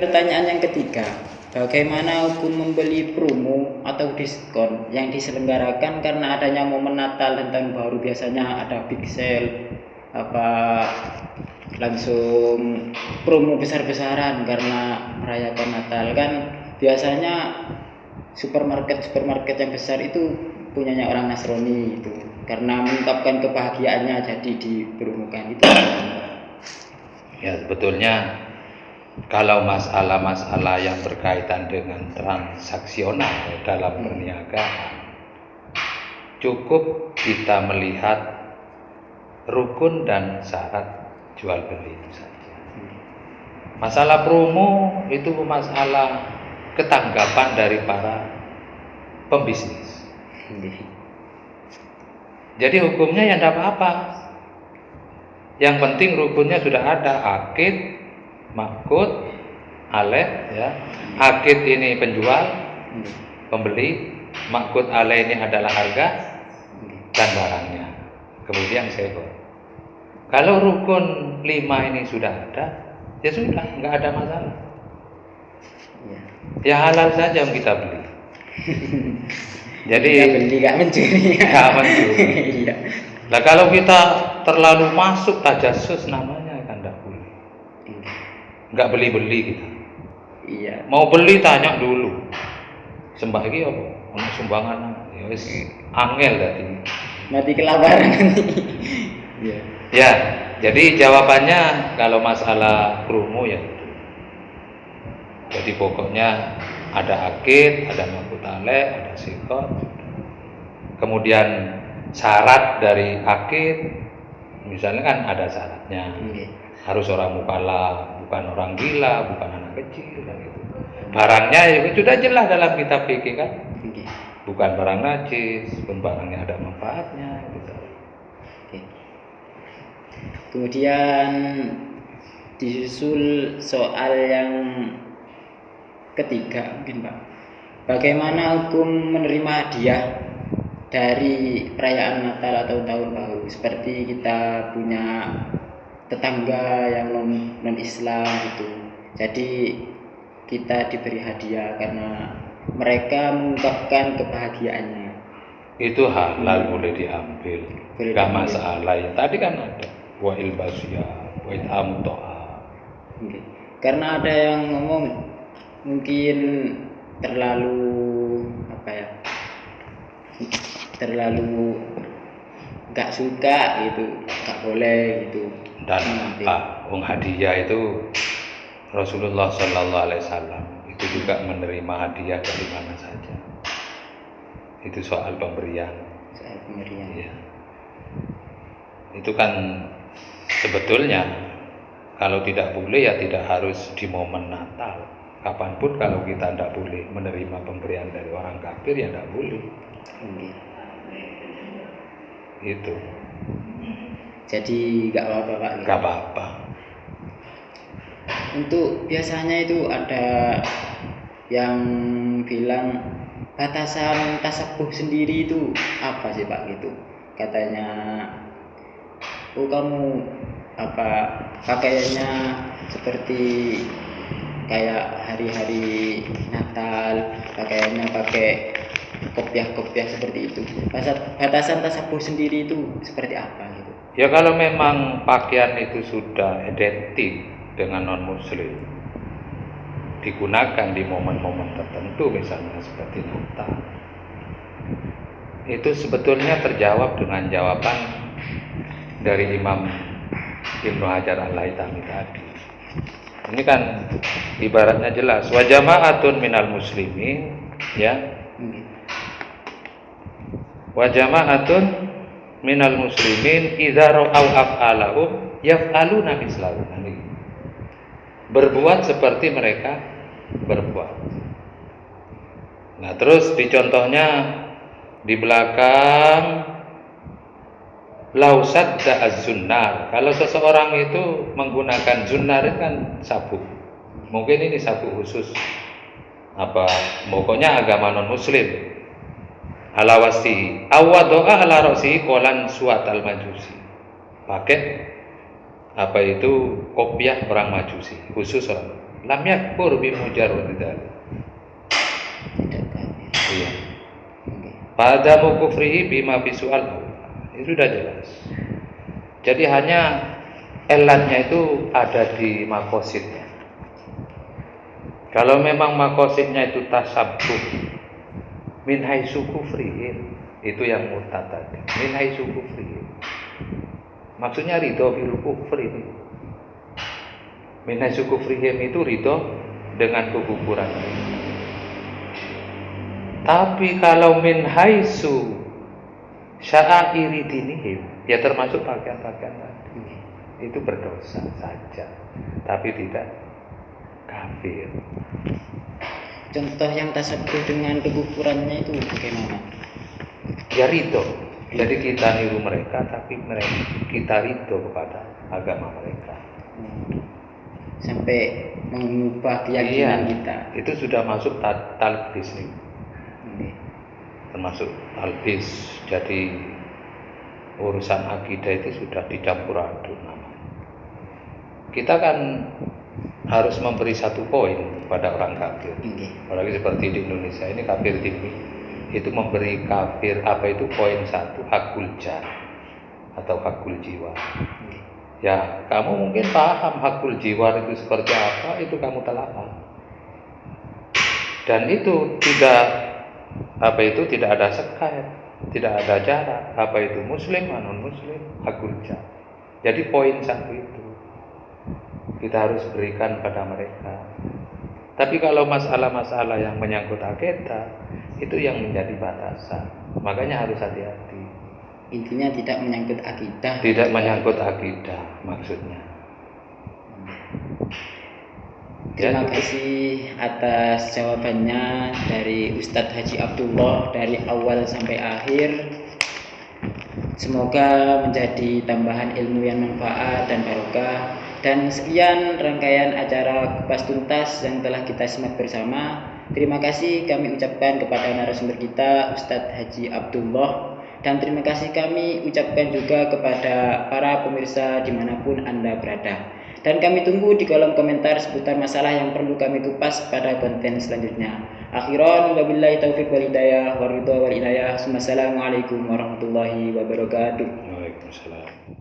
Pertanyaan yang ketiga, bagaimana hukum membeli promo atau diskon yang diselenggarakan karena adanya momen Natal dan Tahun Baru? Biasanya ada big sale, apa langsung promo besar-besaran karena merayakan Natal kan. Biasanya supermarket yang besar itu punyanya orang Nasrani itu, karena mengungkapkan kebahagiaannya jadi dipromokan itu. Ya, sebetulnya kalau masalah-masalah yang berkaitan dengan transaksional dalam perniagaan, cukup kita melihat rukun dan syarat jual beli itu saja. Masalah promo itu masalah ketanggapan dari para pembisnis. Jadi hukumnya ya tidak apa-apa. Yang penting rukunnya sudah ada, akid, makud, aleh, ya. Akid ini penjual, pembeli, makud aleh ini adalah harga dan barangnya. Kemudian sewa. Kalau rukun 5 ini sudah ada, ya sudah, nggak ada masalah. Ya halal saja yang kita beli. Jadi beli nggak mencuri. Nggak mencuri. Iya. Nah kalau kita terlalu masuk tajasus namanya kan tidak boleh. Nggak beli-beli kita. Iya. Mau beli tanya dulu. Sembah iki apa? Ono sumbangan. Ya wis angel tadi. Mati kelaparan nanti. Iya. Ya, jadi jawabannya kalau masalah promo ya itu. Jadi pokoknya ada akid, ada makud aleh, ada sikot. Kemudian syarat dari akid, misalnya kan ada syaratnya. Harus orang mukallaf, bukan orang gila, bukan anak kecil kan gitu. Barangnya ya sudah jelas dalam kitab fikih kan. Bukan barang najis, pun barangnya ada manfaatnya gitu. Kemudian disusul soal yang ketiga mungkin Pak. Bagaimana hukum menerima hadiah dari perayaan Natal atau Tahun Baru? Seperti kita punya tetangga yang non Islam gitu. Jadi kita diberi hadiah karena mereka mengungkapkan kebahagiaannya. Itu halal, boleh diambil. Gak masalah. Ya tadi kan ada wa ilbasiyah, wa it'amu to'a. Karena ada yang ngomong mungkin terlalu terlalu nggak suka gitu, nggak boleh gitu. Dan hadiah itu Rasulullah Shallallahu Alaihi Wasallam itu juga menerima hadiah dari mana saja. Itu soal pemberian. Ya. Itu kan sebetulnya kalau tidak boleh ya tidak harus di momen Natal. Kapanpun kalau kita tidak boleh menerima pemberian dari orang kafir ya tidak boleh. Itu. Jadi nggak apa-apa Pak. Nggak apa-apa. Untuk biasanya itu ada yang bilang batasan tasabuh sendiri itu apa sih Pak gitu? Katanya, oh kamu pakaiannya seperti kayak hari-hari Natal, pakaiannya pakai kopiah-kopiah seperti itu. Batasan tasabuh sendiri itu seperti apa gitu? Ya kalau memang pakaian itu sudah identik dengan non-muslim, digunakan di momen-momen tertentu misalnya seperti Natal, itu sebetulnya terjawab dengan jawaban dari Imam Ibnu Hajar Al-Haytami tadi. Ini kan ibaratnya jelas, wa jama'atun minal muslimin, ya. Wa jama'atun minal muslimin idza ra'au af'alahum yaf'aluna mislahu. Berbuat seperti mereka berbuat. Nah, terus dicontohnya di belakang lausadda az-zunnar. Kalau seseorang itu menggunakan zunnar kan sabuk. Mungkin ini sabuk khusus pokoknya agama non muslim. Alawasi awadoa ala rosi kolan suat al majusi. Pakai kopiah orang majusi, khusus orang lam yakfur bi mujarrad dzalik. Tidak kafir. Iya. Oke. Pada kufrihi bima visual itu sudah jelas. Jadi hanya elatnya itu ada di makosidnya. Kalau memang makosidnya itu tasabbuh min haitsu kufrihim, itu yang murtad tadi. Min haitsu kufrihim. Maksudnya ridho bil kufri. Min haitsu kufrihim itu ridho dengan kekufuran. Tapi kalau min haitsu sya'airi dinihim, ya termasuk pakaian-pakaian tadi. Itu berdosa saja, tapi tidak kafir. Contoh yang tasabbuh dengan kekufurannya itu bagaimana? Ya ridho. Jadi kita niru mereka, tapi kita ridho kepada agama mereka. Sampai mengubah keyakinan kita. Itu sudah masuk talbis nih. Termasuk talbis. Jadi urusan akidah itu sudah dicampur aduk namanya. Kita kan harus memberi satu poin pada orang kafir. Apalagi seperti di Indonesia ini kafir timmi itu memberi kafir apa itu poin satu, hakul jar atau hakul jiwa. Ya kamu mungkin paham hakul jiwa itu seperti apa, itu kamu telah paham. Dan itu tidak ada sekat, tidak ada jarak. Apa itu muslim, non muslim, hakul jar. Jadi poin satu itu kita harus berikan pada mereka. Tapi kalau masalah-masalah yang menyangkut akidah itu yang menjadi batasan. Makanya harus hati-hati. Intinya tidak menyangkut akidah. Tidak menyangkut akidah maksudnya. Terima kasih atas jawabannya dari Ustadz Haji Abdullah dari awal sampai akhir. Semoga menjadi tambahan ilmu yang manfaat dan barokah. Dan sekian rangkaian acara Kupas Tuntas yang telah kita simak bersama. Terima kasih kami ucapkan kepada narasumber kita Ustadz Haji Abdullah. Dan terima kasih kami ucapkan juga kepada para pemirsa dimanapun Anda berada. Dan kami tunggu di kolom komentar seputar masalah yang perlu kami kupas pada konten selanjutnya. Akhiran wabillahi taufiq wal hidayah wa ridha wal inayah. Wassalamualaikum warahmatullahi wabarakatuh. Waalaikumsalam.